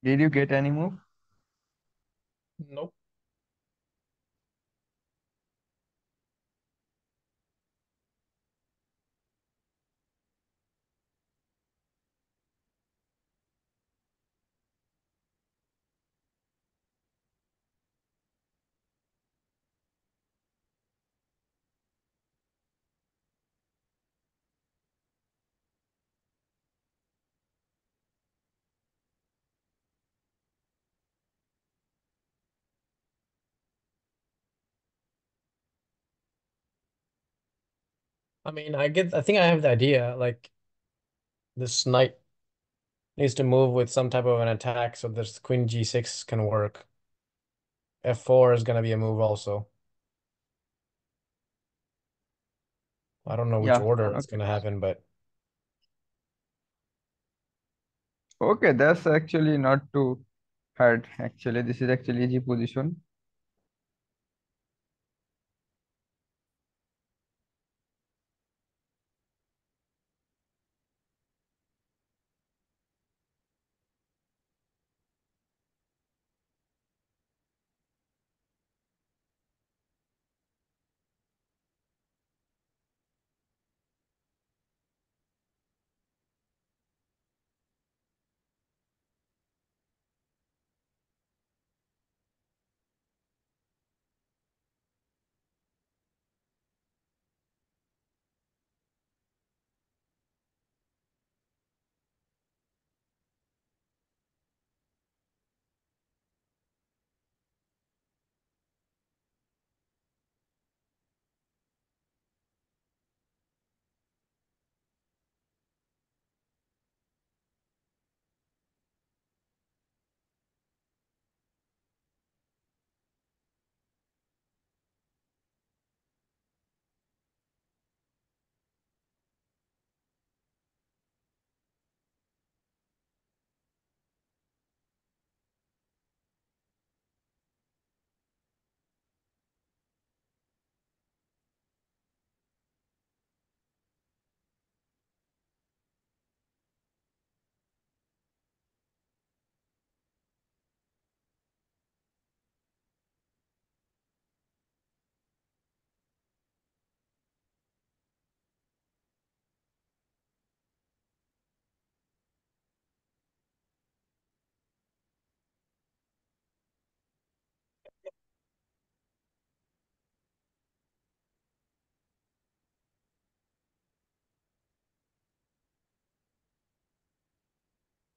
Did you get any move? Nope. I think I have the idea. Like this knight needs to move with some type of an attack so this queen g6 can work. F4 is gonna be a move also. I don't know which Yeah. order it's Okay. gonna happen, but Okay, that's actually not too hard. Actually, this is actually easy position.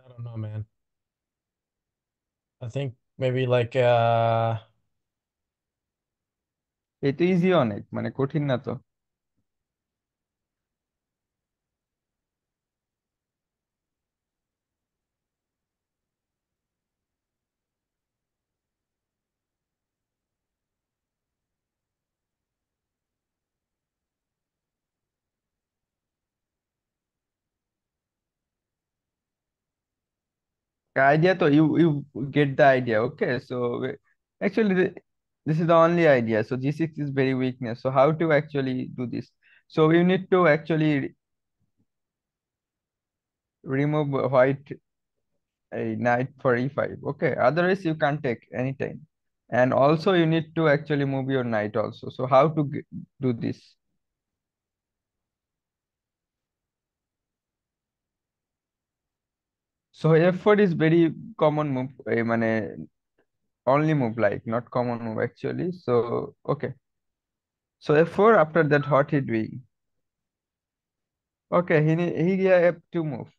I don't know, man. I think maybe like এটা easy অনেক, মানে কঠিন না তো। Idea, so you get the idea. Okay, so actually this is the only idea. So G6 is very weakness. So how to actually do this? So you need to actually remove white a knight for e5. Okay, otherwise you can't take anytime. And also you need to actually move your knight also. So how to do this? So f4 is very common move. মানে only move, like not common move actually. So okay. So f4, after that what he doing? Okay, he have to move.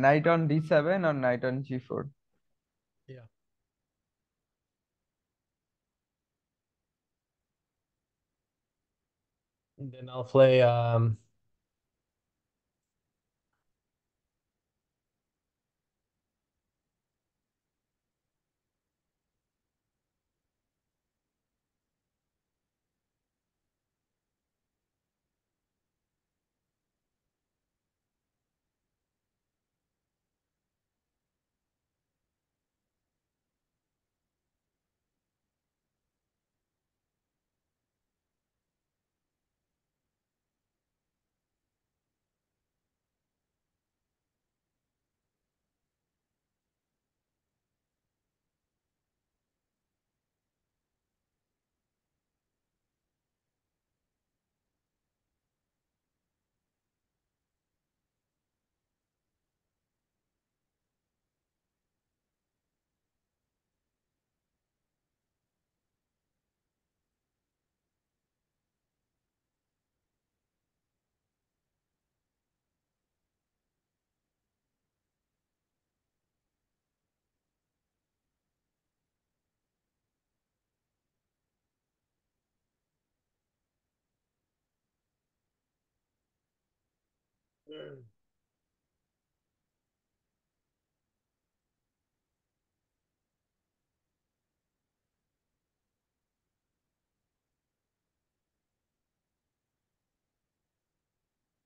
Knight on d7 or knight on g4. yeah. And then I'll play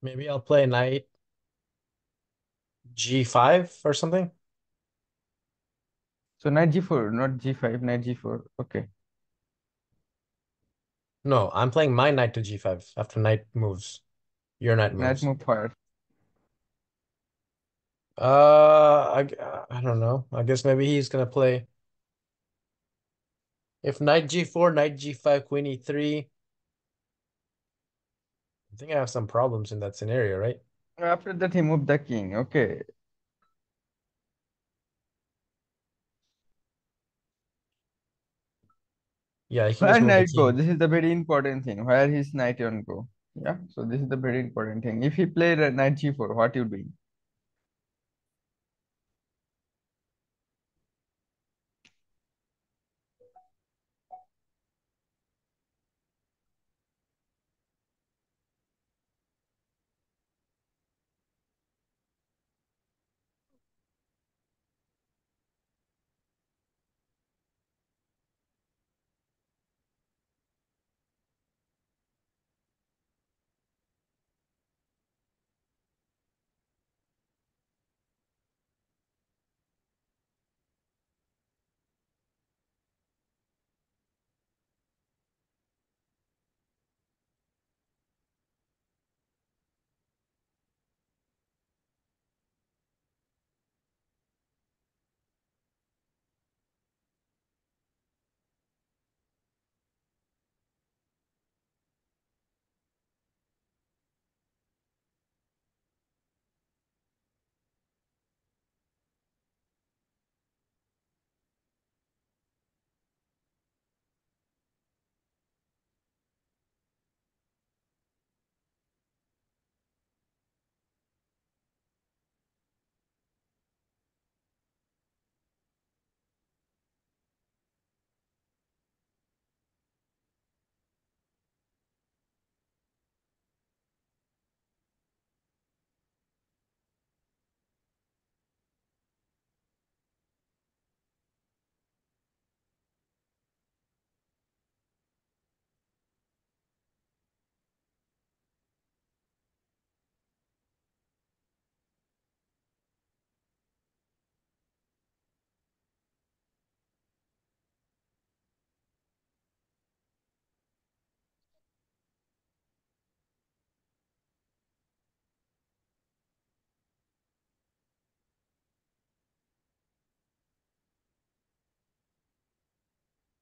Maybe I'll play knight G5 or something. So knight g4, not g5, knight g4. Okay. No, I'm playing my knight to G5 after knight moves. Your knight Knight moves. move fire. I don't know. I guess maybe he's gonna play if knight G4, knight G5, queen E3. I think I have some problems in that scenario, right? After that, he moved the king. Okay. Yeah, he can just Where move the knight go? king. This is the very important thing. Where his knight on go? Yeah. So this is the very important thing. If he played a knight g4, what you doing?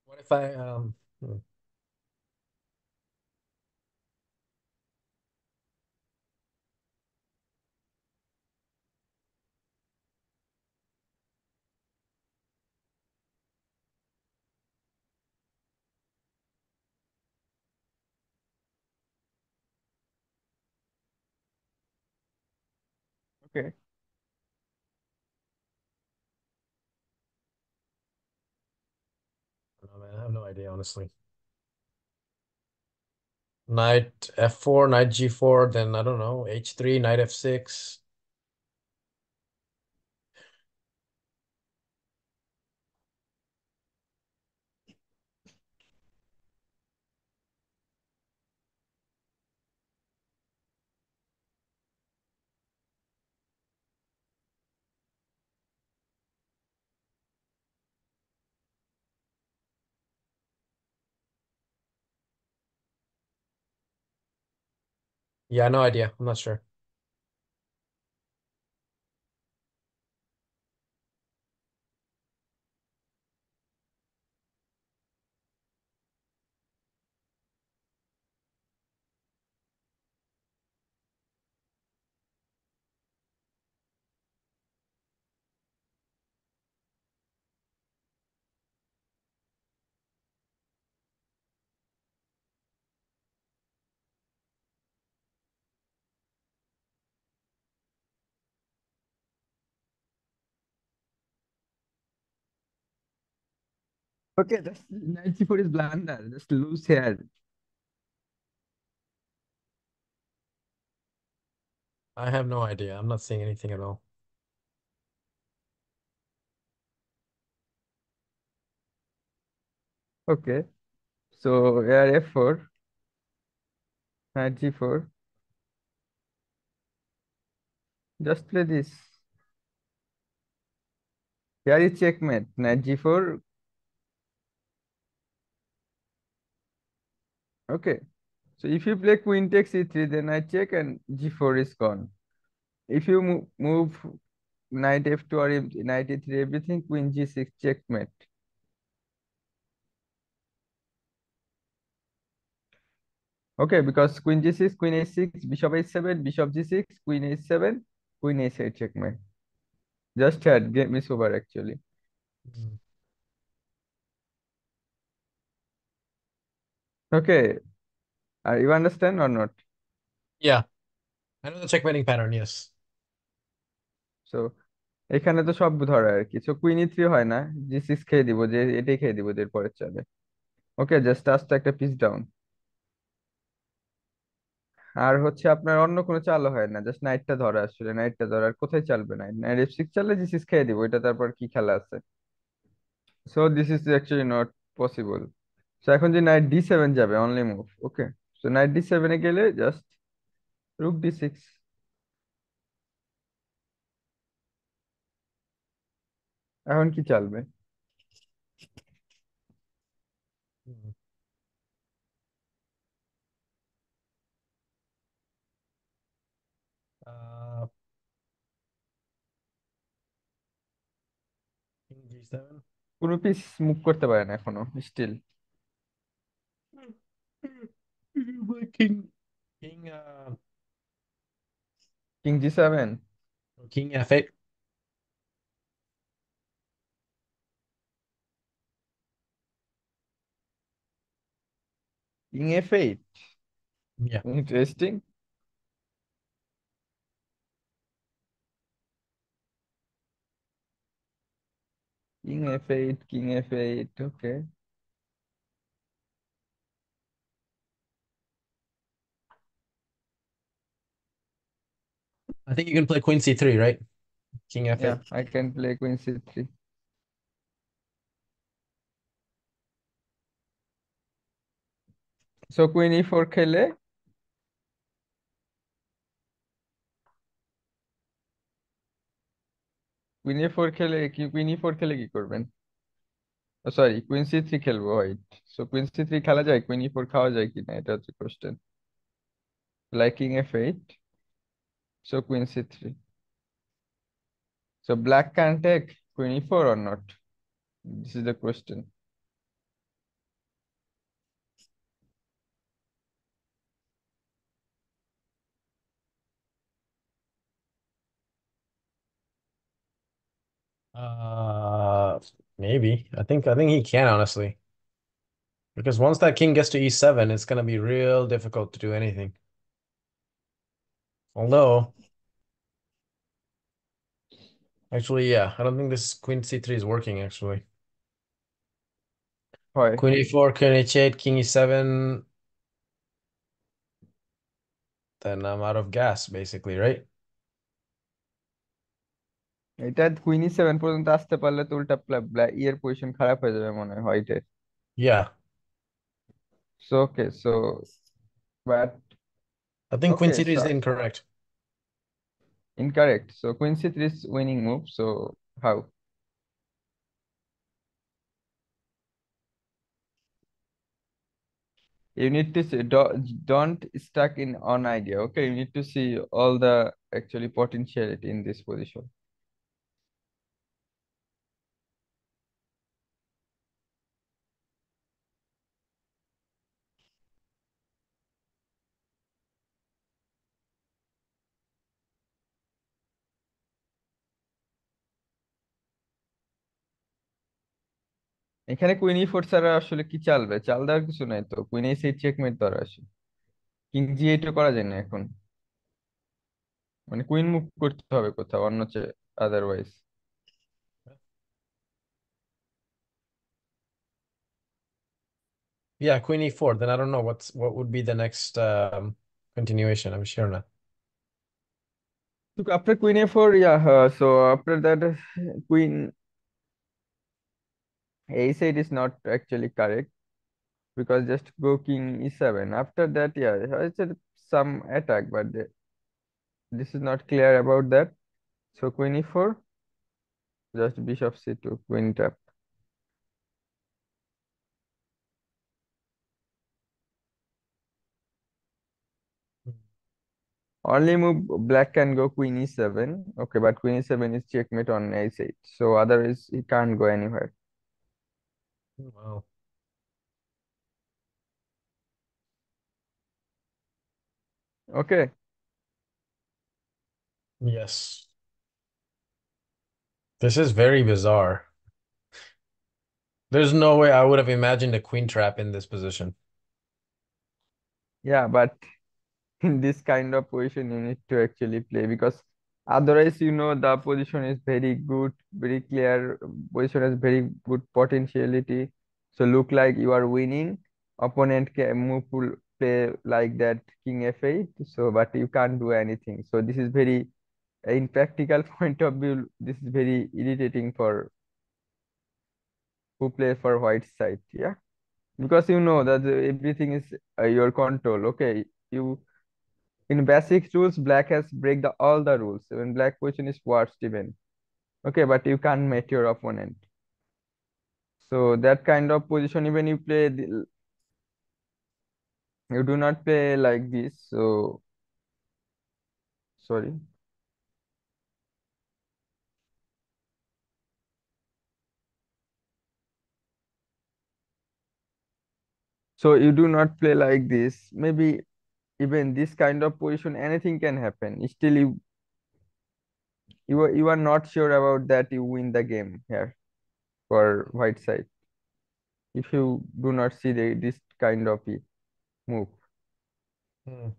What if I Okay. I don't know, man, I have no idea, honestly. Knight F4, knight G4, then I don't know, H3, knight F6. Yeah, no idea. I'm not sure. Okay, that's knight g4 is blunder. Just lose here. I have no idea. I'm not seeing anything at all. Okay. So here f4, knight g4. Just play this. Here is checkmate. Knight g4. Okay. So if you play queen takes e3, then I check and g4 is gone. If you move knight f2 or knight e3, everything, queen g6, checkmate. Okay, because queen g6, queen a6, bishop a7, bishop g6, queen a7, queen a8, checkmate. Just had game is over actually. Mm. Okay, you understand or not? Yeah, I know the checkmating pattern, yes. So এখানে তো সব ধরে আর কি। So queen ই3 হয় না, জি6 খেয়ে দিব, যে এটাই খেয়ে দিব এর পরের চালে। ওকে, জাস্ট আস্তে একটা পিস ডাউন। আর হচ্ছে আপনার অন্য কোনো চালও হয় না, জাস্ট নাইটটা ধরা, আসলে নাইটটা ধরা। আর কোথায় চালবে নাইট? নাইট এফ6 চাললে জি6 খেয়ে দিব, এটা তারপর কি খেলা আছে? So this is actually not possible. So এখন যে নাইট ডি7 যাবে, অনলি মুভ। ওকে, সো নাইট ডি7 এ গেলে জাস্ট রুক ডি6। এখন কি চালবে? Mm. Uh, King G7. কোনো পিস মুভ করতে পারে না এখনো still. King, king G seven. King F8. King F eight, Yeah. Interesting. King F eight, okay. I think you can play Queen C3, right? King Yeah, F8. I can play queen c3. So queen e4 খেলে, queen ই4 খেলে কি করবেন? Sorry, queen সি3 খেলবো, white. So queen সি3 খেলা যায়, queen ই4 খাওয়া যায় কিনা, এটা হচ্ছে question. Like king F eight, so queen সি3। So black can take queen ই4 or not? This is the question. Uh, Maybe. I think he can, honestly. Because once that king gets to E7, it's gonna be real difficult to do anything. Although, actually, yeah, I don't think this Queen C3 is working, actually. হয়, Queen E4, Queen H8, King E7, then I'm out of gas, basically, right? এটা queen ই7 পর্যন্ত আসতে পারলে তো উল্টা ইয়ের position খারাপ হয়ে যাবে মনে হয় হোয়াইটের। Yeah. So okay, so but I think Queen okay, C3 is incorrect. incorrect. So queen c3 is winning move. So how? You need to see, don't stuck in one idea. Okay, you need to see all the actually potentiality in this position. এখানে queen ই4 ছাড়া আসলে কি চালবে? চাল দেওয়ার কিছু নাই তো, queen A6 checkmate ধরা আসে। কিং জি8 করা যায় না এখন, মানে কুইন মুভ করতে হবে কোথাও অন্য চেয়ে, otherwise. Yeah, Queen E4. Then I don't know what would be the next continuation. I'm sure not. So after queen a4, yeah. So after that, queen a8 is not actually correct because just go king e7. After that, yeah, it's some attack, but this is not clear about that. So queen e4, just bishop c2, queen tap. Only move black can go queen e7. Okay, but queen e7 is checkmate on a8. So otherwise he can't go anywhere. Wow. Okay. Yes. This is very bizarre. There's no way I would have imagined a queen trap in this position. Yeah, but in this kind of position you need to actually play because otherwise the position is very good, very clear. Position has very good potentiality. So look like you are winning. Opponent can move will play like that king f8. So but you can't do anything. So this is very in practical point of view, this is very irritating for who play for white side. Yeah, because you know that everything is your control. Okay, you in basic rules, black has break all the rules. When black position is worst even. Okay, but you can't mate your opponent. So that kind of position, even you do not play like this. So sorry. So you do not play like this. Maybe even this kind of position, anything can happen. Still, you are not sure about that you win the game here for white side if you do not see this kind of move. Hmm.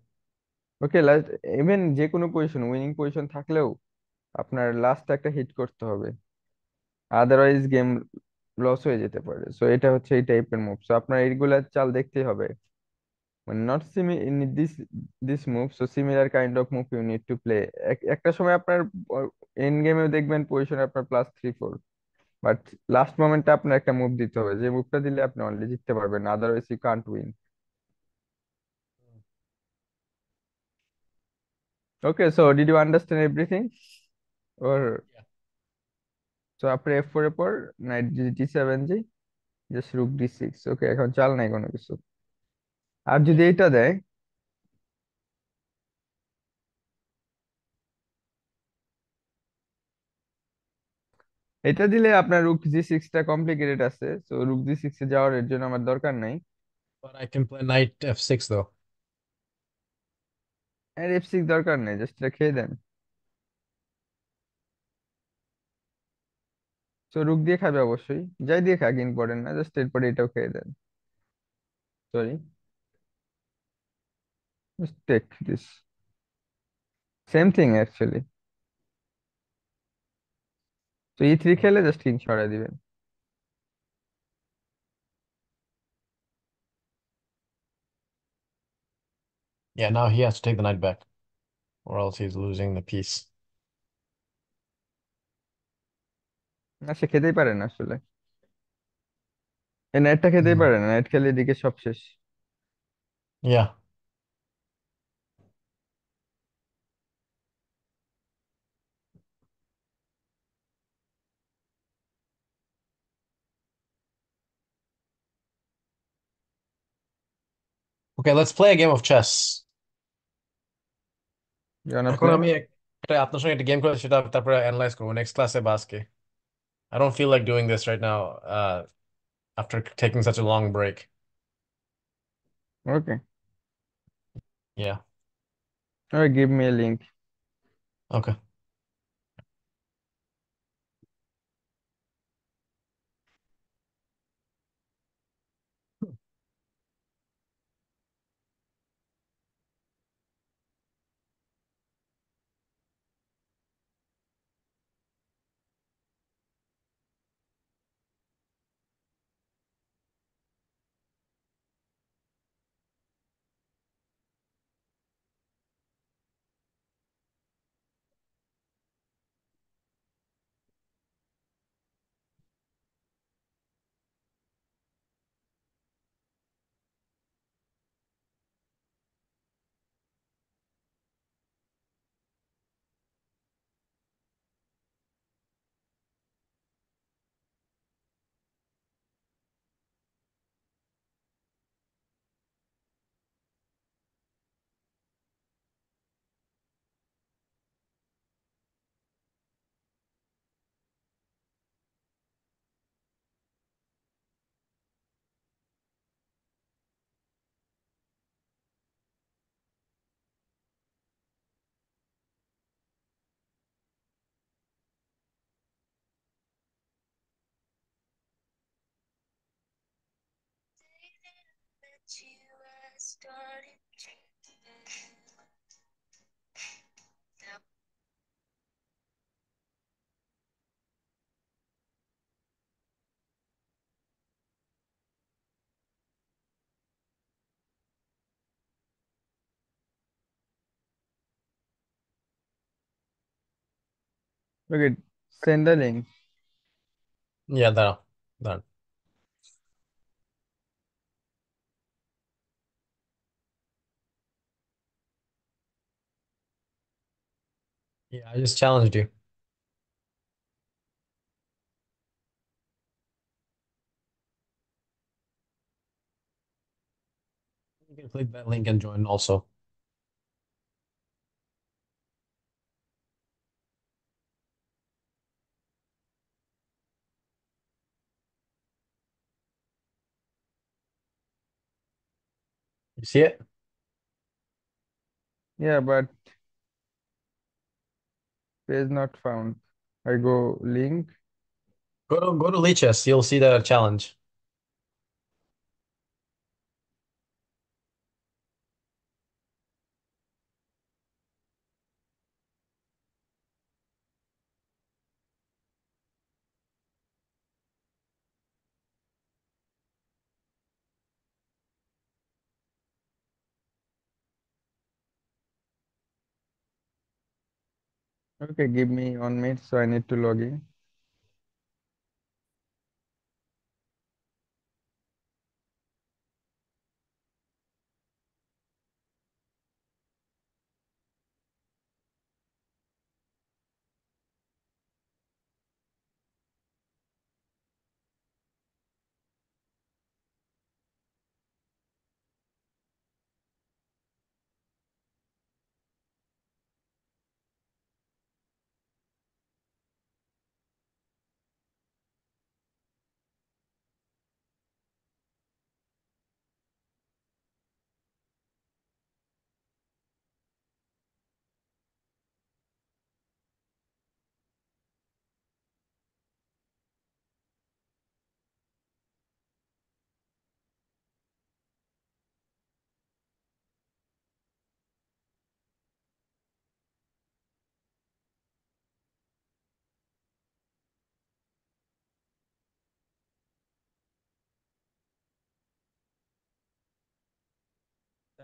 Okay, even যে কোনো position winning position থাকলেও আপনার last একটা hit করতে হবে, otherwise game loss হয়ে যেতে পারে। সো এটা হচ্ছে এই টাইপের মুভ। সো আপনার এইগুলা চাল দেখতেই হবে, মানে নট সিমি in this this move. So similar kind of move you need to play. একটা সময় আপনার এন্ড গেমেও দেখবেন পজিশন আপনার +3-4, বাট লাস্ট মোমেন্টে আপনার একটা মুভ দিতে হবে, যে মুভটা দিলে আপনি অনলি জিততে পারবেন, otherwise you can't win. Okay, so did you understand everything or? Yeah. So আপনি f4 এর পর নাইট d7 জি, জাস্ট রুক d6। ওকে, এখন চাল নাই কোনো কিছু। আর যদি Yeah. এটা দেয়, এটা দিলে আপনার রুক g6টা কমপ্লিকেটেড আছে। সো রুক d6 এ যাওয়ার এর জন্য আমার দরকার নাই। But I can play knight f6 though. R f6 দরকার নেই, জাস্ট এটা খেয়ে দেন। সো রুক দিয়ে খাবে অবশ্যই, যাই দিয়ে খাক ইম্পর্টেন্ট না, জাস্ট এরপরে এটাও খেয়ে দেন। Sorry, just take this, same thing actually. তো e3 Oh. খেলে জাস্ট কিং সরাই দিবেন। Yeah, now he has to take the knight back, or else he's losing the piece. না, সে খেতেই পারে না আসলে, এই নাইটটা খেতেই Hmm. পারে না, নাইট খেলে এদিকে সব শেষ। Yeah. Okay, let's play a game of chess. You wanna এখন play? আমি আপনার সঙ্গে একটা গেম করে সেটা তারপরে অ্যানালাইজ করবো নেক্সট ক্লাসে বা আজকে। I don't feel like doing this right now after taking such a long break. Okay, Yeah. Give me a link. Okay. Okay, send the link. Yeah, done. Yeah, I just challenged you. You can click that link and join also. You see it? Yeah, but page not found. I go link. Go to Lichess. You'll see the challenge. Okay, give me 1 minute, so I need to log in.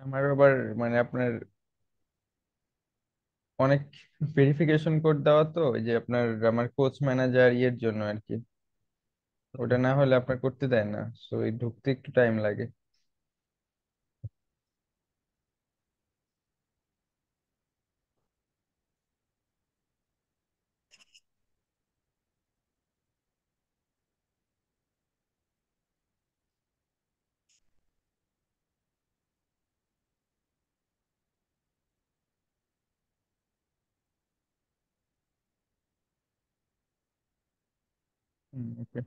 আমার আবার মানে আপনার অনেক verification code দেওয়া তো, ওই যে আপনার আমার কোচ ম্যানেজার ইয়ের জন্য আর কি। ওটা না হলে আপনার করতে দেয় না, তো এই ঢুকতে একটু টাইম লাগে। ওকে।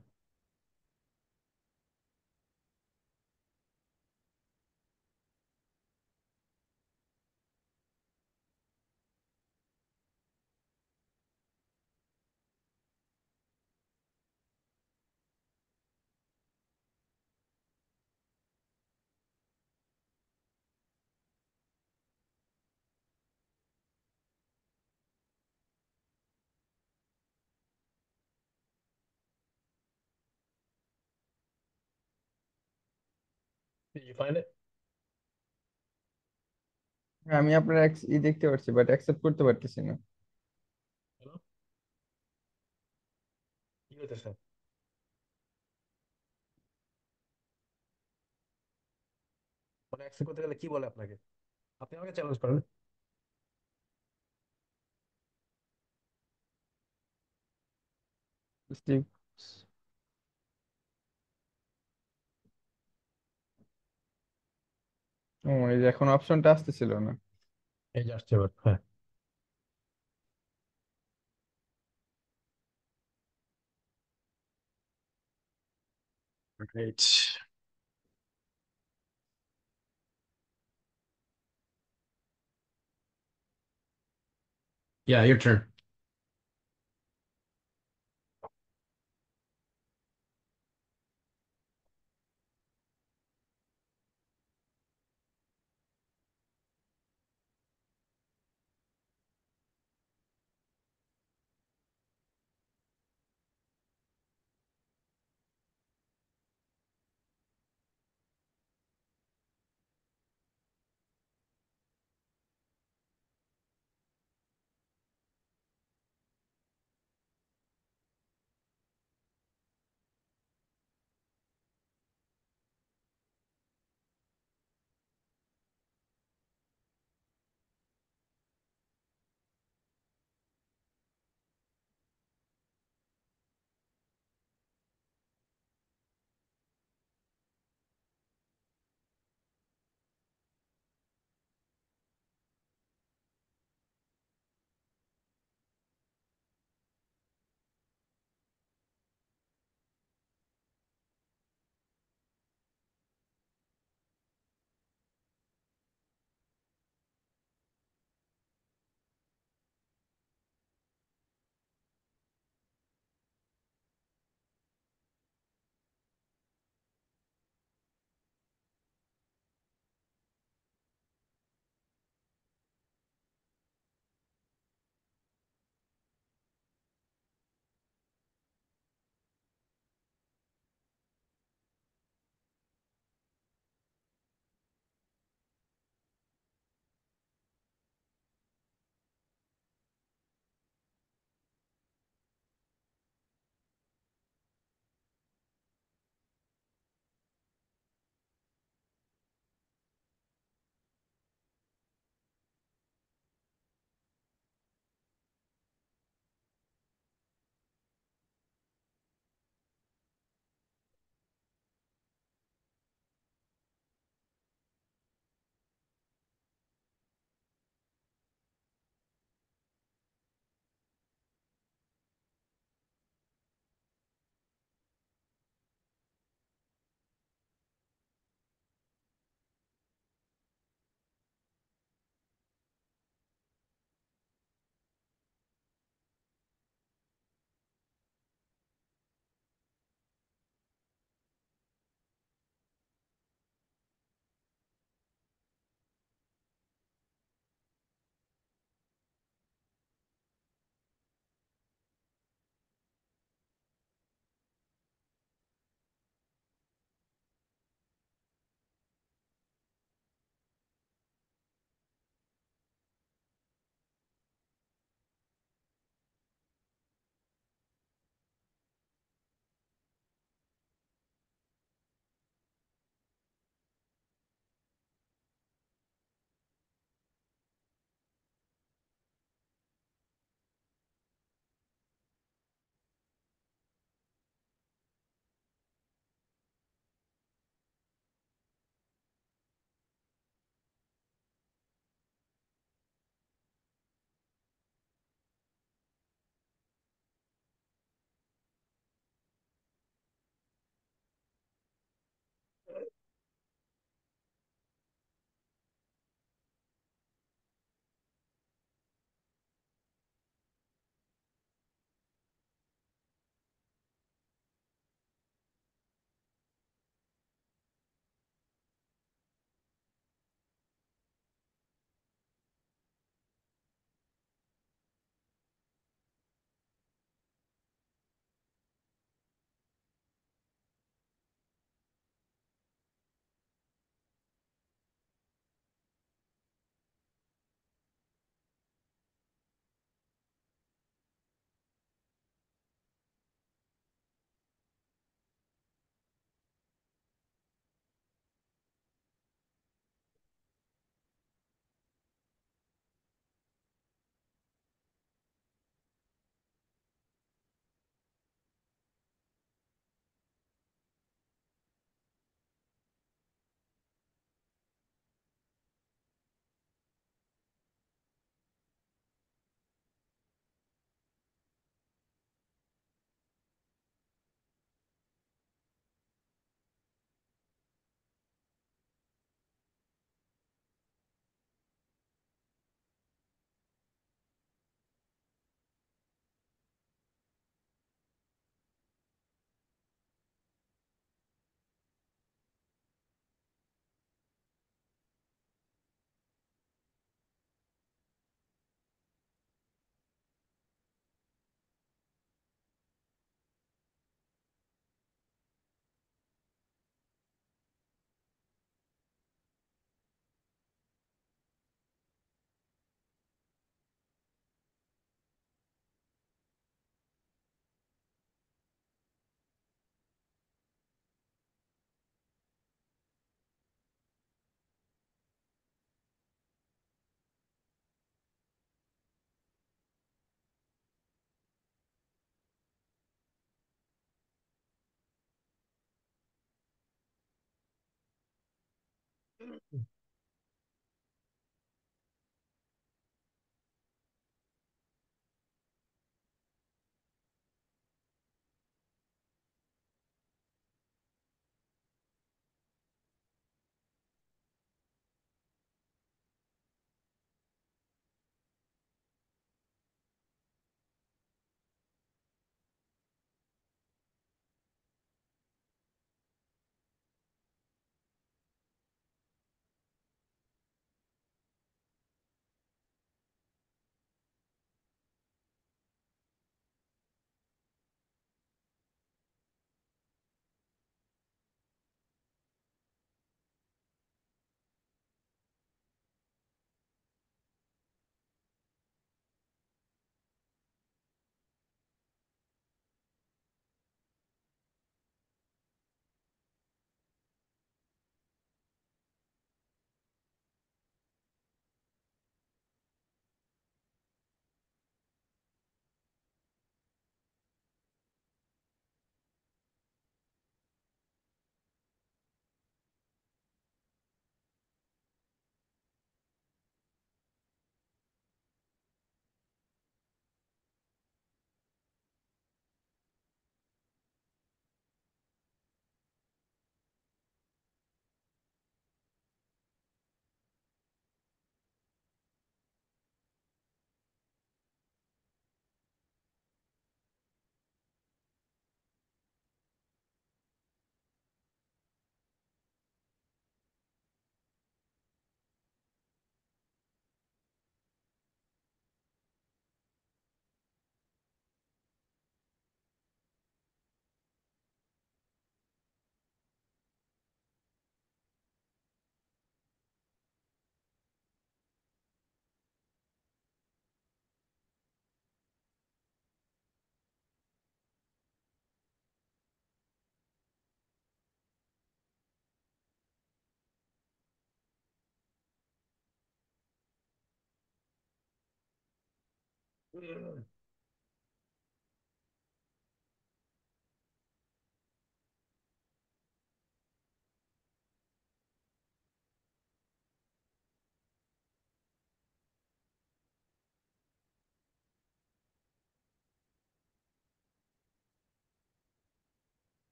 Did you find it? আমি আপনার ই দেখতে পাচ্ছি, বাট অ্যাকসেপ্ট করতে পারতেছি না। Hello? কি করতেছেন? মানে অ্যাক্সেপ্ট করতে গেলে কি বলে আপনাকে? আপনি আমাকে চ্যালেঞ্জ করেন। স্টিভ। ও, এই যে এখন অপশনটা আসতেছিল না। এই যে আসছে এবার। হ্যাঁ। Great. Yeah, your turn.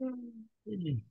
Mm.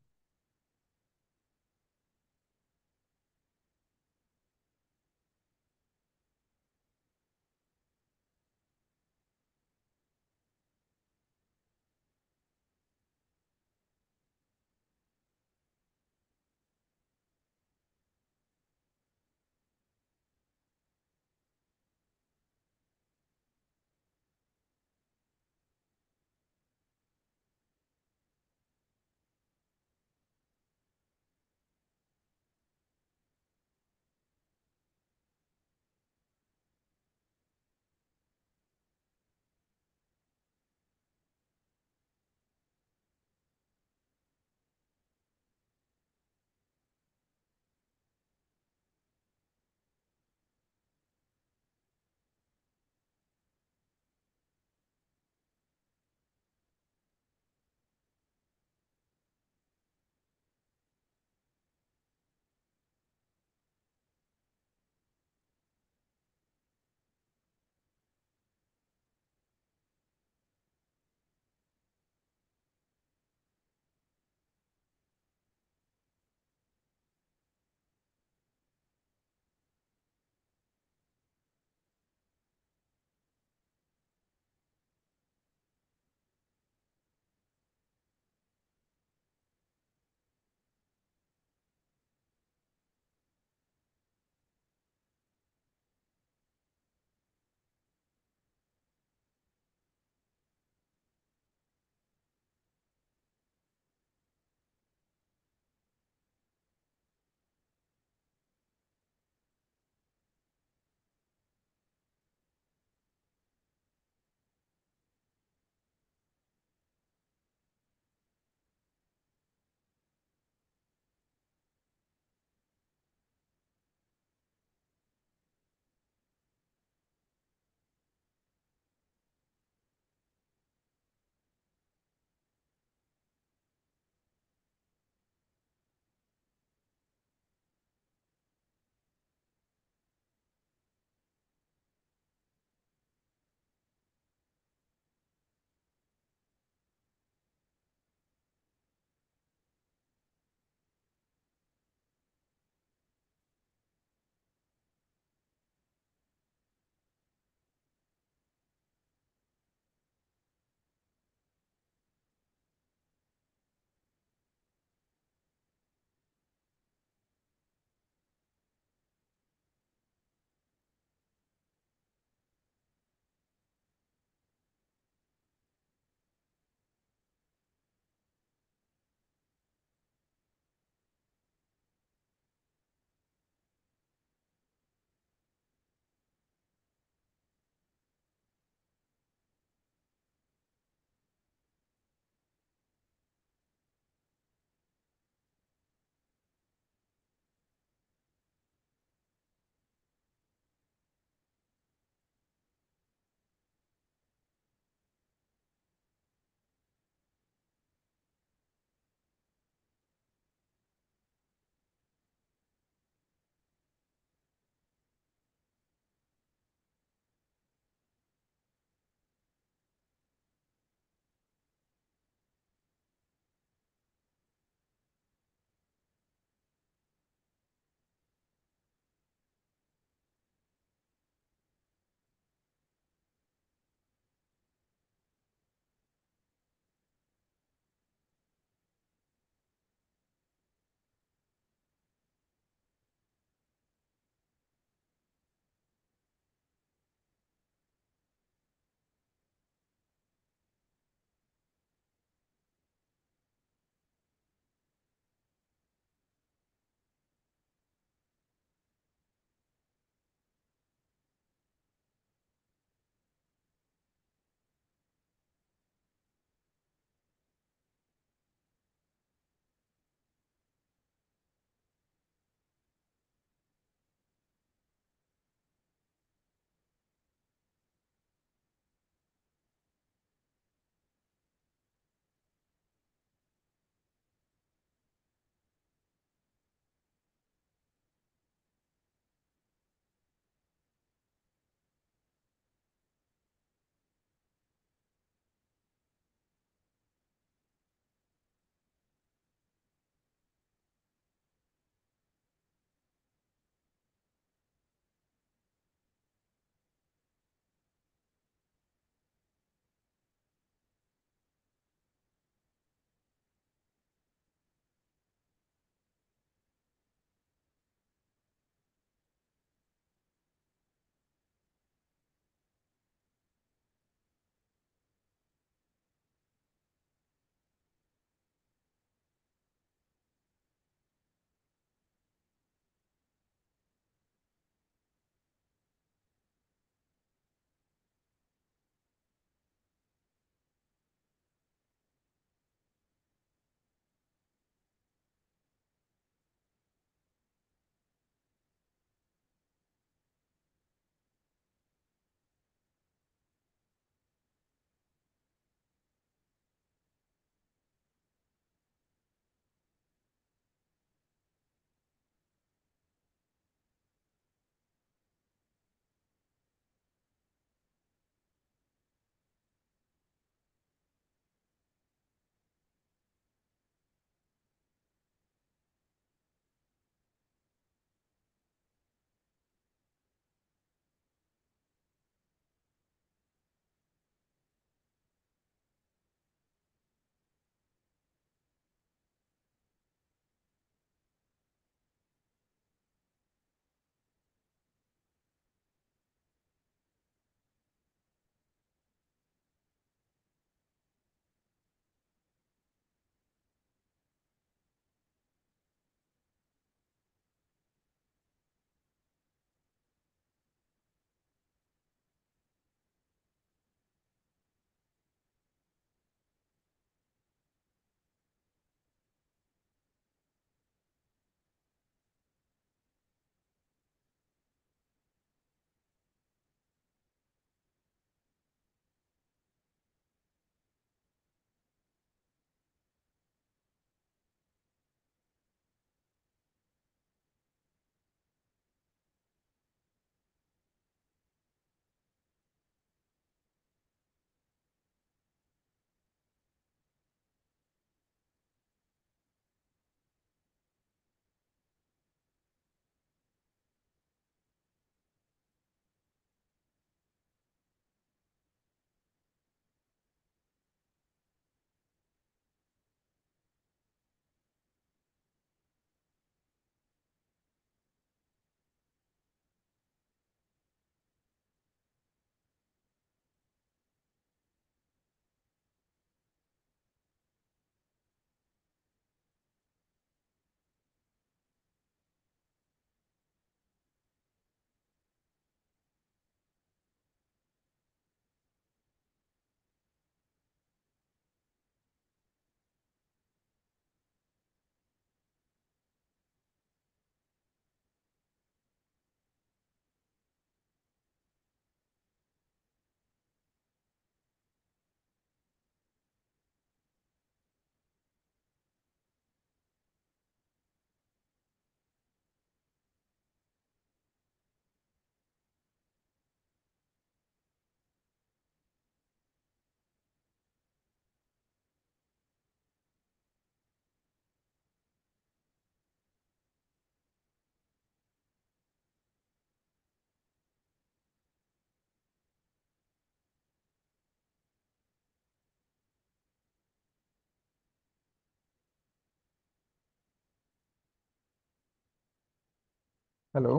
Hello.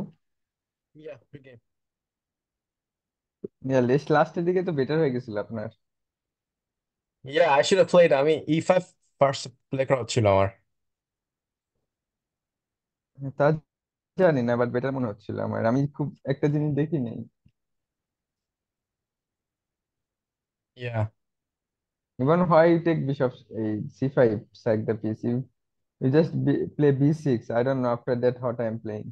Yeah, good game. লাস্টের দিকে তো বেটার হয়ে গেছিল আপনার। Yeah, I should have played. আমি E5 ফার্স্ট প্লে করা ছিল আমার। তা জানি না, বাট বেটার মনে হচ্ছিল আমার। আমি খুব একটা জিনিস দেখিনি। Yeah. Even why you take bishop c5 sack the piece? You just play b6. I don't know after that what I'm playing.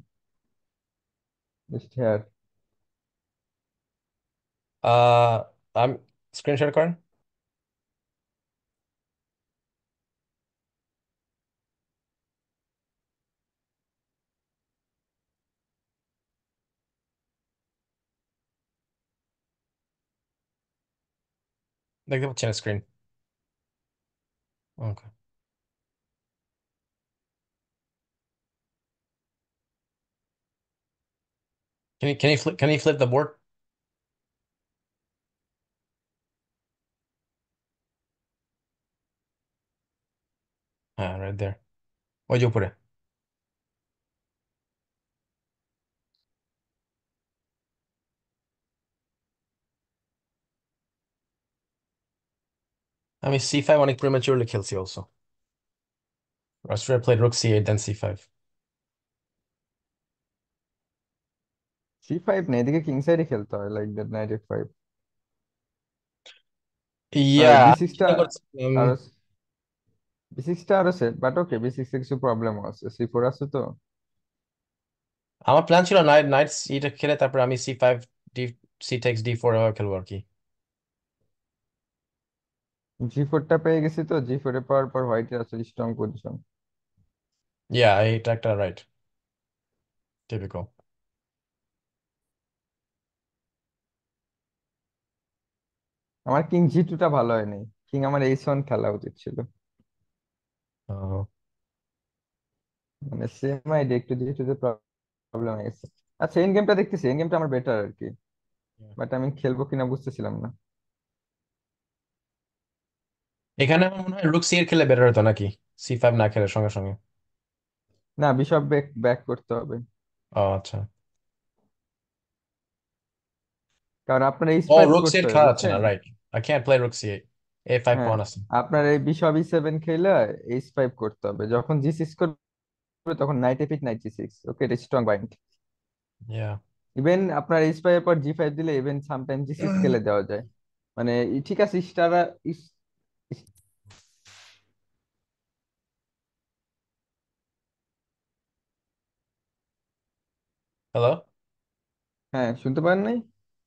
Just here. I'm screenshot করেন। দেখতে পাচ্ছেন screen? Okay. Can you flip the board? হ্যাঁ, right there. ওই যে উপরে। আমি C5 অনেক prematurely খেলছি also. Australia played rook C8 then C5. c5 না, এদিকে কিং সাইডে খেলতে হয়, লাইক দ্যাট নাইট f5। আর Yeah, আমি b6টা চিন্তা করছিলাম। আরো b6টা আরো সেট, বাট ওকে b6 এ কিছু প্রবলেম আছে, c4 আছে তো। আমার প্ল্যান ছিল নাইট নাইট এটা খেলে তারপর আমি C5 D C text D4 এভাবে খেলবো আর কি। জি4টা পেয়ে গেছি তো, জি4 এ পাওয়ার পর হোয়াইটের আসলে স্ট্রং পজিশন। এইটা একটা রাইট, টিপিক্যাল। আমার কিং জি2টা ভালো হয়নি। কিং আমার এইচ1 খেলা উচিত ছিল। মানে সেম আইডিয়া, একটু জি2 তে প্রবলেম হয়ে গেছে। আচ্ছা, এন্ড গেমটা দেখতেছি, এন্ড গেমটা আমার বেটার আর কি। বাট আমি খেলবো কিনা বুঝতেছিলাম না। এখানে আমার মনে হয় রুক সি এর খেলে বেটার হতো নাকি, C5 না খেলে সঙ্গে সঙ্গে। না, বিশপ ব্যাক ব্যাক করতে হবে। ও আচ্ছা। কারণ আপনার এইচ ও ফাইভ রুক সি করতে এর হবে, খেলা যাচ্ছে না, বুঝছেন। Right. I can't play rook C A5 হ্যাঁ, পন আছে। আপনার এই বিশপ ই7 খেলে এইচ5 করতে হবে। যখন জি6 করবে তখন নাইট এফ8 নাইট জি6। ওকে, এটা স্ট্রং বাইন্ড। ইয়া। ইভেন আপনার এইচ5 এর পর জি5 দিলে ইভেন সামটাইম জি6 খেলে দেওয়া যায়। মানে ঠিক আছে, স্টারা হ্যালো। হ্যাঁ, শুনতে পারেন নাই?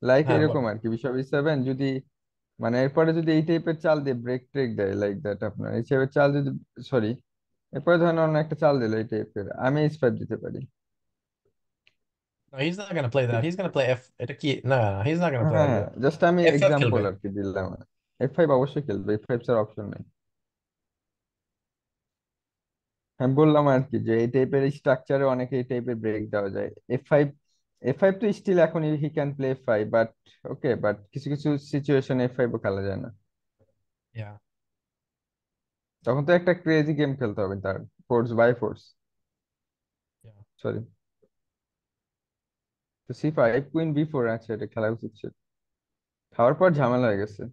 লাইক হ্যাঁ এরকম বলেন। আর কি, বিশপ ই7 যদি মানে এরপরে যদি এই টাইপের চাল দিয়ে ব্রেক ট্রেক দেয়, লাইক দ্যাট আপনার এই টাইপের চাল যদি, সরি, এরপরে ধরেন অন্য একটা চাল দিল এই টাইপের, আমি এইচ5 দিতে পারি। No, he's not gonna play that. He's gonna play এটা কি না, he's not gonna হ্যাঁ play like হ্যাঁ, that. জাস্ট আমি F5 এক্সাম্পল খেলবে। আর কি দিলাম। এফ5 অবশ্যই খেলবে, এফ5 ছাড়া অপশন নেই। আমি বললাম আর কি যে এই টাইপের স্ট্রাকচারে অনেকে এই টাইপের ব্রেক দেওয়া যায়। এফ ফাইভ তো স্টিল এখন he can play F five, but okay, but কিছু কিছু সিচুয়েশন এফ5ও খেলা যায় না। Yeah. তখন তো একটা ক্রেজি গেম খেলতে হবে তার, force by force. Yeah. Sorry, তো সি5 কুইন বি4 আছে, এটা খেলা উচিত ছিল। খাওয়ার পর ঝামেলা হয়ে গেছে।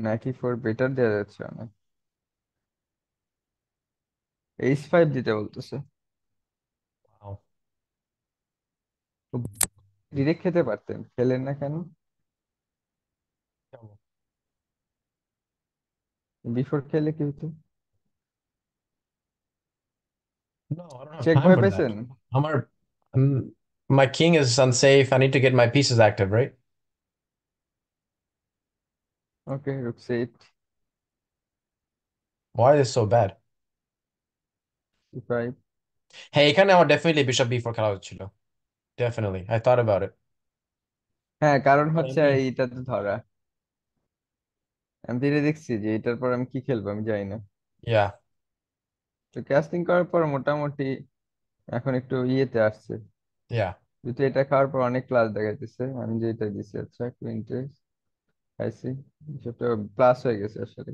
নাইট4 বেটার দেওয়া যাচ্ছে অনেক। এইচ5 দিতে বলতেছে। Wow. ডিরেক্ট খেতে পারতেন, খেলেন না কেন? Terrible. বি4 খেলে কি হতো? No, I don't have check time ভয় for that. পাইছেন? আমার my king is unsafe. I need to get my pieces active, right? Okay, রুক সি8, Why is this so bad? C five. Hey, এখানে আমার definitely bishop B4 খেলা উচিত ছিল। Definitely. I thought about it. হ্যাঁ, কারণ But হচ্ছে এমনি। এইটা তো ধরা। আমি ধীরে দেখছি যে এটার পর আমি কি খেলবো আমি জানি না। Yeah. তো ক্যাস্টিং করার পর মোটামুটি এখন একটু ইয়েতে আসছে। Yeah. যেহেতু এটা খাওয়ার পর অনেক ক্লাস দেখাইতেছে, আমি যেটা দিছি, আচ্ছা কুইন্টে খাইছি, সেটা প্লাস হয়ে গেছে আসলে।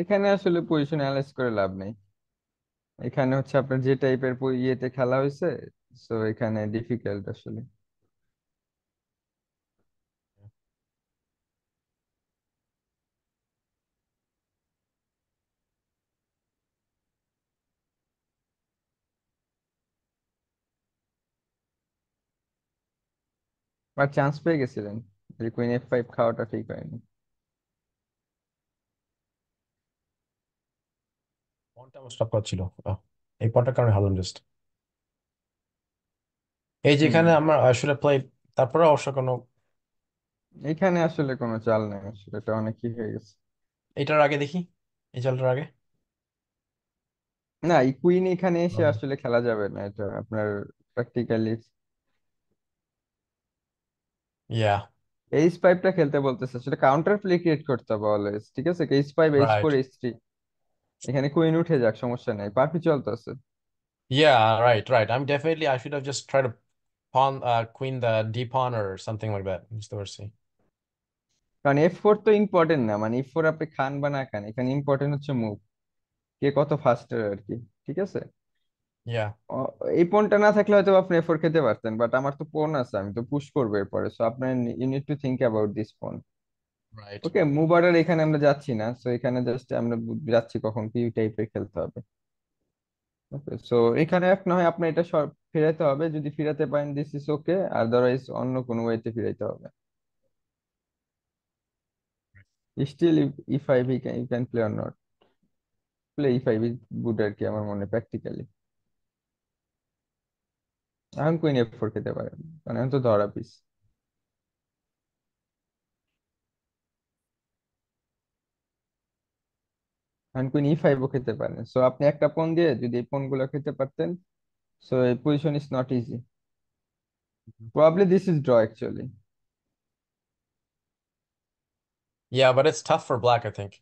এখানে আসলে পজিশন অ্যানালাইজ করে লাভ নেই। এখানে হচ্ছে আপনার যে টাইপের ইয়েতে খেলা হয়েছে, সো এখানে ডিফিকাল্ট আসলে। আর চান্স পেয়ে গেছিলেন, যে কুইন F5 খাওয়াটা ঠিক হয়নি। পনটা আমার স্টপ করা ছিল। আহ, এই পনটার কারণে হারলাম জাস্ট। এই হুম। যেখানে আমরা আসলে প্লে, তারপরে অবশ্য কোনো, এখানে আসলে কোনো চাল নেই আসলে, এটা অনেকই হয়ে গেছে। এটার আগে দেখি, এই চালটার আগে। না, এই কুইন এখানে এসে আসলে খেলা যাবে না, এটা আপনার প্র্যাকটিক্যালি। ইয়া, H5টা খেলতে বলতেছে, আসলে কাউন্টার প্লে ক্রিয়েট করতে হবে অলওয়েজ, ঠিক আছে? H5 right. H4 H3, এখানে কুইন উঠে যাক, সমস্যা নাই, পারফি চলতেছে। Yeah, right. I'm definitely, I should have just tried to pawn, queen the d pawn or something like that. বুঝতে পারছি। কারণ F4 তো ইম্পর্টেন্ট না, মানে F4 আপনি খান বা না খান, এখানে ইম্পর্টেন্ট হচ্ছে মুভ, কে কত ফাস্টার আর কি, ঠিক আছে? Yeah, এই পণটা না থাকলে হয়তো আপনি F4 খেতে পারতেন, বাট আমার তো পণ আছে, আমি তো পুশ করবো এরপরে, সো আপনার you need to think about this pawn. right. Okay, move order এখানে আমরা যাচ্ছি না, সো এখানে জাস্ট আমরা যাচ্ছি কখন কি টাইপের খেলতে হবে। ওকে, সো এখানে এক না হয় আপনার এটা সব ফিরাইতে হবে, যদি ফিরাতে পারেন দিস ইজ ওকে, আদারওয়াইজ অন্য কোনো ওয়েতে ফিরাইতে হবে। Still E5 you can play or not play, E5 is good আর কি আমার মনে প্র্যাকটিক্যালি। এখন কুইন F4 খেতে পারেন, কারণ এখন তো ধরা পিস। এখন কুইন E5 ও খেতে পারেন, সো আপনি একটা পণ দিয়ে যদি এই পণ গুলো খেতে পারতেন, সো এই position is not easy. Probably this is draw actually. Yeah, but it's tough for black, I think.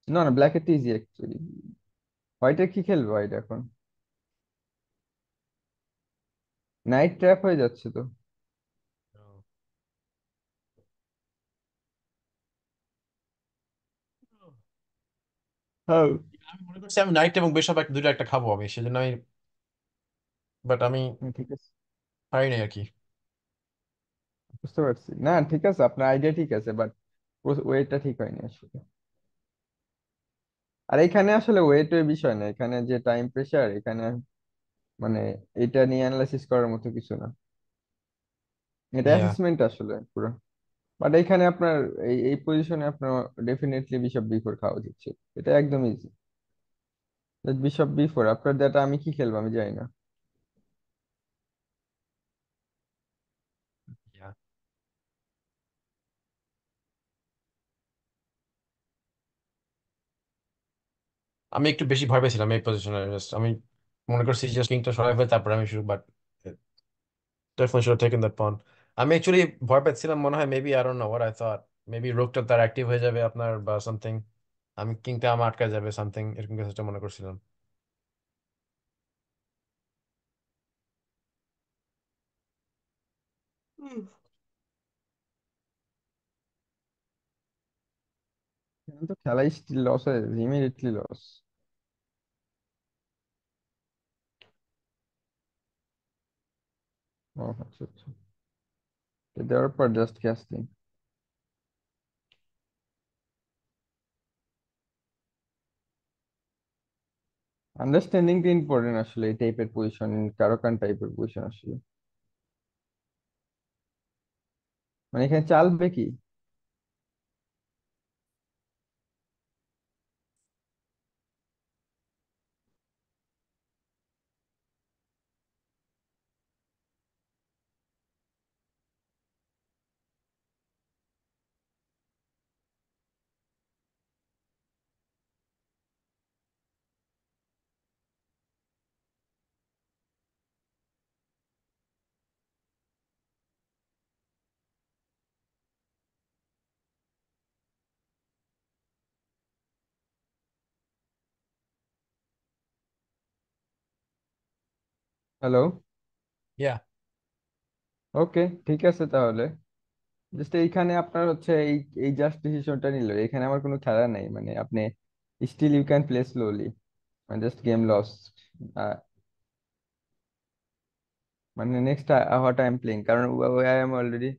না না, ব্ল্যাক এটা ইজি অ্যাকচুয়ালি। হোয়াইটের কি খেলবে হোয়াইট এখন? নাইট ট্র্যাপ হয়ে যাচ্ছে তো। Oh. হ্যাঁ। আমি মনে করছি আমি নাইট এবং বেশপ একটা দুটো একটা খাবো আমি, সেজন্য আমি, বাট আমি ঠিক আছে, পারি নাই আর কি। বুঝতে পারছি, না ঠিক আছে, আপনার আইডিয়া ঠিক আছে, বাট ওয়েটটা ঠিক হয়নি আসলে। আর এখানে আসলে ওয়েটের বিষয় না, এখানে যে টাইম প্রেসার এখানে, মানে এটা নিয়ে অ্যানালাইসিস করার মতো কিছু না, এটা Yeah. অ্যাসেসমেন্ট আসলে পুরো। বাট এখানে আপনার এই এই পজিশনে আপনার ডেফিনেটলি বিশপ বি4 খাওয়া উচিত ছিল। এটা একদম ইজি। বিশপ বি4, আপনার দ্যাটা আমি কি খেলবো আমি জানি না। Yeah. আমি একটু বেশি ভয় পেয়েছিলাম এই পজিশনে, জাস্ট আমি মনে করছি জাস্ট কিংটা সরাই ফেলে তারপরে আমি শুরু, but definitely should have taken that pawn. আমি অ্যাকচুয়ালি ভয় পাচ্ছিলাম মনে হয়, maybe I don't know what I thought, maybe রোগটা তার অ্যাক্টিভ হয়ে যাবে আপনার বা সামথিং, আমি কিংটা আমার আটকা যাবে সামথিং, এরকম কিছু একটা মনে করছিলাম। হুম। এখানে তো খেলাই স্টিল লস হয়ে ইমিডিয়েটলি লস। ও আচ্ছা আচ্ছা, দেওয়ার পর জাস্ট ক্যাস্টিং। আন্ডারস্ট্যান্ডিং ইম্পর্টেন্ট আসলে এই টাইপের পজিশন, কারোকান টাইপের পজিশন আসলে। মানে এখানে চালবে কি? হ্যালো। ইয়া। ওকে, ঠিক আছে তাহলে। জাস্ট এইখানে আপনার হচ্ছে এই এই জাস্ট ডিসিশনটা নিল, এখানে আমার কোনো খেলা নাই, মানে আপনি still you can play slowly, মানে জাস্ট গেম লস্ট। মানে next what I am playing, কারণ আই এম অলরেডি,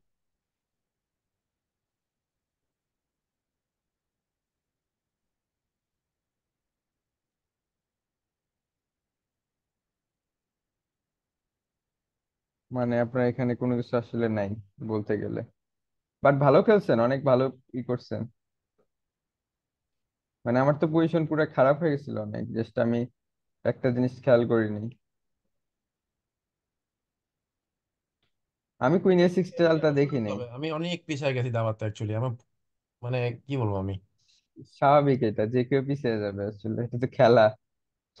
মানে আপনার এখানে কোনো কিছু আসলে নাই বলতে গেলে। বাট ভালো খেলছেন, অনেক ভালো ই করছেন। মানে আমার তো পজিশন পুরো খারাপ হয়ে গেছিল অনেক, জাস্ট আমি একটা জিনিস খেয়াল করিনি। আমি কুইন এ সিক্স চালটা খেয়াল করতে দেখিনি। হবে, আমি অনেক পিছিয়ে গেছি দাবাতে অ্যাকচুয়ালি আমার, মানে কি বলবো আমি। স্বাভাবিক, এটা যে কেউ পিছিয়ে যাবে আসলে, এটা তো খেলা।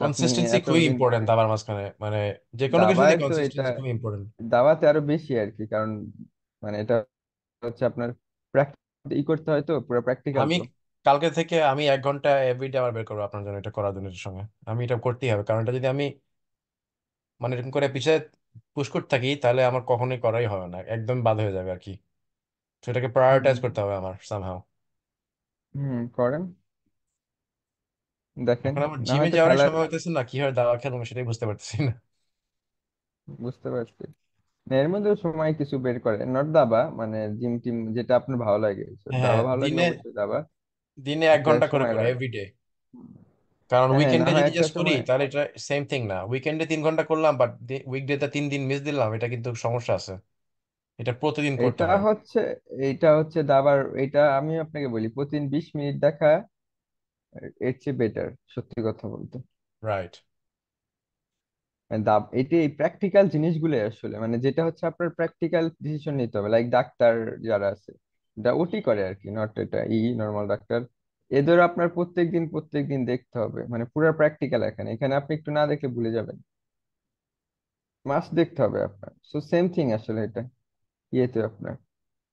তো আপনি কনসিস্টেন্সি খুবই এতদিন ইম্পর্টেন্ট দাবার মাঝখানে, মানে যে কোনো কিছুতে দাবায় তো এটা, কনসিস্টেন্সি খুবই ইম্পর্টেন্ট। দাবাতে আরো বেশি আর কি, কারণ মানে এটা হচ্ছে আপনার ই করতে হয় তো, পুরো প্র্যাকটিক্যাল আমি তো। কালকে থেকে আমি 1 ঘন্টা এভরিডে আবার বের করবো আপনার জন্য, এটা করার জন্য এটার সঙ্গে আমি এটা করতেই হবে, কারণ এটা যদি আমি মানে এরকম করে পিছিয়ে পুশ করতে থাকি তাহলে আমার কখনোই করাই হবে না, একদম বাদ হয়ে যাবে আর কি। সেটাকে প্রায়োরিটাইজ হুম। করতে হবে আমার সামহাও। হুম, করেন, দেখেন। এখন আমার না জিমে হয়তো যাওয়ার খেলার, সময় হইতেছে না, কিভাবে দাবা খেলবো সেটাই বুঝতে পারতেছি না। বুঝতে পারছি। না, এর মধ্যে সময় কিছু বের করে, নট দাবা, মানে জিম টিম যেটা আপনার ভালো লাগে। So, হ্যাঁ, দাবা ভালো লাগলে দিনে অবশ্যই দাবা। দিনে এক এটা ঘন্টা করে সময় করে রাখ। এভরিডে। কারণ হ্যাঁ হ্যাঁ, না উইকেন্ডে হয় যদি একটা জাস্ট করি সময়। তাহলে এটা সেম থিং না, উইকেন্ডে 3 ঘন্টা করলাম বাট উইকডেতে 3 দিন মিস দিলাম, এটা কিন্তু সমস্যা আছে। এটা প্রতিদিন করতে এটা হয়। হচ্ছে, এটা হচ্ছে দাবার, এটা আমি আপনাকে বলি, প্রতিদিন 20 মিনিট দেখা এর চেয়ে বেটার, সত্যি কথা বলতে। রাইট। মানে এটি প্র্যাকটিক্যাল জিনিসগুলো আসলে, মানে যেটা হচ্ছে আপনার প্র্যাকটিক্যাল ডিসিশন নিতে হবে, লাইক ডাক্তার যারা আছে, এটা ওটি করে আর কি, নট এটা নর্মাল ডাক্তার। এদের আপনার প্রত্যেক দিন দেখতে হবে, মানে পুরো প্র্যাকটিক্যাল। এখানে এখানে আপনি একটু না দেখলে ভুলে যাবেন, মাস্ট দেখতে হবে আপনার। সো সেম থিং আসলে এটা ইয়েতে আপনার,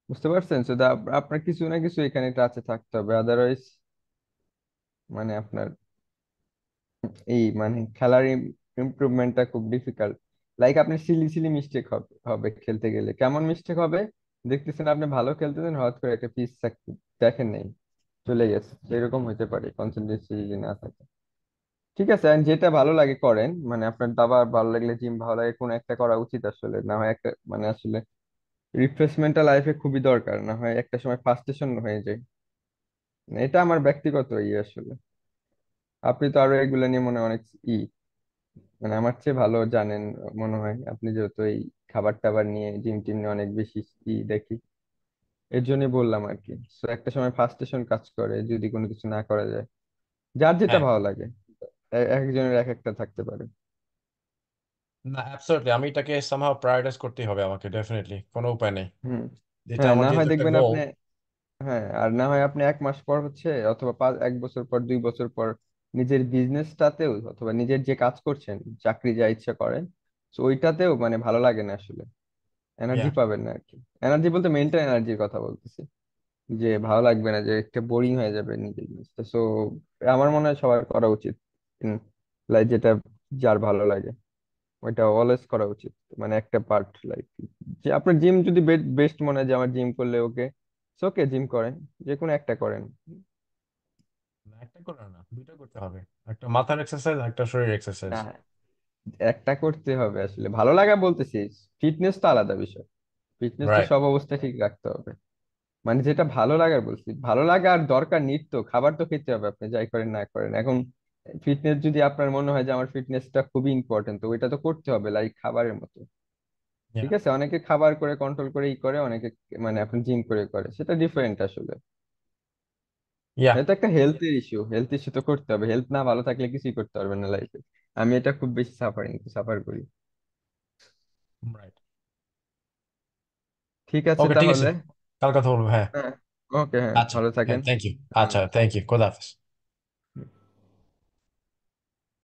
বুঝতে পারছেন? সো আপনার কিছু না কিছু এখানে টাচে থাকতে হবে, আদারওয়াইজ মানে আপনার এই মানে খেলার ইমপ্রুভমেন্টটা খুব ডিফিকাল্ট। লাইক আপনি সিলি সিলি মিস্টেক হবে হবে খেলতে গেলে, কেমন মিস্টেক হবে? দেখতেছেন আপনি ভালো খেলতেছেন, হঠাৎ করে একটা পিস দেখেন নেই, চলে গেছে, এরকম হতে পারে কনসেন্ট্রেন্সি যদি না থাকে। ঠিক আছে, and যেটা ভালো লাগে করেন, মানে আপনার দাবা ভালো লাগলে, জিম ভালো লাগে, কোন একটা করা উচিত আসলে, না হয় একটা মানে আসলে রিফ্রেশমেন্টটা লাইফে খুবই দরকার, না হয় একটা সময় ফার্স্টেশন হয়ে যায়। মানে এটা আমার ব্যক্তিগত আসলে। আপনি তো আরো এগুলো নিয়ে মনে হয় অনেক ই, মানে আমার চেয়ে ভালো জানেন মনে হয়, আপনি যেহেতু এই খাবার টাবার নিয়ে, জিম টিম নিয়ে অনেক বেশি দেখি, এর জন্যই বললাম আর কি। তো একটা সময় ফার্স্টেশন কাজ করে যদি কোনো কিছু না করা যায়, যার যেটা হ্যাঁ, ভালো লাগে। একজনের এক একটা থাকতে পারে। না অ্যাবসলিউটলি আমি এটাকে সামহাও প্রায়োরিটাইজ করতেই হবে আমাকে, ডেফিনেটলি কোনো উপায় নেই। হুম। যেটা হ্যাঁ, আমার না হয় যেহেতু একটা দেখবেন গোল। আপনি, হ্যাঁ, আর না হয় আপনি 1 মাস পর হচ্ছে, অথবা 1 বছর পর, 2 বছর পর নিজের বিজনেসটাতেও, অথবা নিজের যে কাজ করছেন, চাকরি যা ইচ্ছা করেন, তো ওইটাতেও মানে ভালো লাগে না আসলে, এনার্জি ইয়া। পাবেন না আর কি। এনার্জি বলতে মেন্টাল এনার্জির কথা বলতেছি, যে ভালো লাগবে না, যে একটা বোরিং হয়ে যাবে নিজের জিনিসটা। সো আমার মনে হয় সবার করা উচিত, লাইক যেটা যার ভালো লাগে ওইটা অলওয়েজ করা উচিত, মানে একটা পার্ট লাইক। যে আপনার জিম যদি বেস্ট মনে হয় যে আমার জিম করলে ওকে, ওকে জিম করেন, যে কোনো একটা করেন। না, একটা করে না, দুইটা করতে হবে, একটা মাথার এক্সারসাইজ একটা শরীর এক্সারসাইজ। না, একটা করতে হবে আসলে, ভালো লাগা বলতেছি, ফিটনেস তো আলাদা বিষয়, ফিটনেস তো রাইট। সব অবস্থায় ঠিক রাখতে হবে। মানে যেটা ভালো লাগার বলছি, ভালো লাগা আর দরকার, নিত্য খাবার তো খেতে হবে, আপনি যাই করেন না করেন এখন। ফিটনেস যদি আপনার মনে হয় যে আমার ফিটনেসটা খুবই ইম্পর্টেন্ট, তো ওইটা তো করতে হবে লাইক খাবারের মতো। ঠিক ইয়া। আছে, অনেকে খাবার করে কন্ট্রোল করে করে, অনেকে মানে আপনি জিম করে করে, সেটা ডিফারেন্ট আসলে। ইয়া। এটা একটা হেলথের ইস্যু, হেলথ ইস্যু তো করতে হবে, হেলথ না ভালো থাকলে কিছুই করতে পারবেন না লাইফে। আমি এটা খুব বেশি সাফার করি। রাইট। ঠিক আছে ওকে, ঠিক আছে, তাহলে। কাল কথা বলবো, হ্যাঁ। হ্যাঁ, ওকে, হ্যাঁ, আচ্ছা। ভালো হ্যাঁ, থাকেন। Thank you. হ্যাঁ। আচ্ছা, থ্যাংক ইউ, খোদা হাফেজ।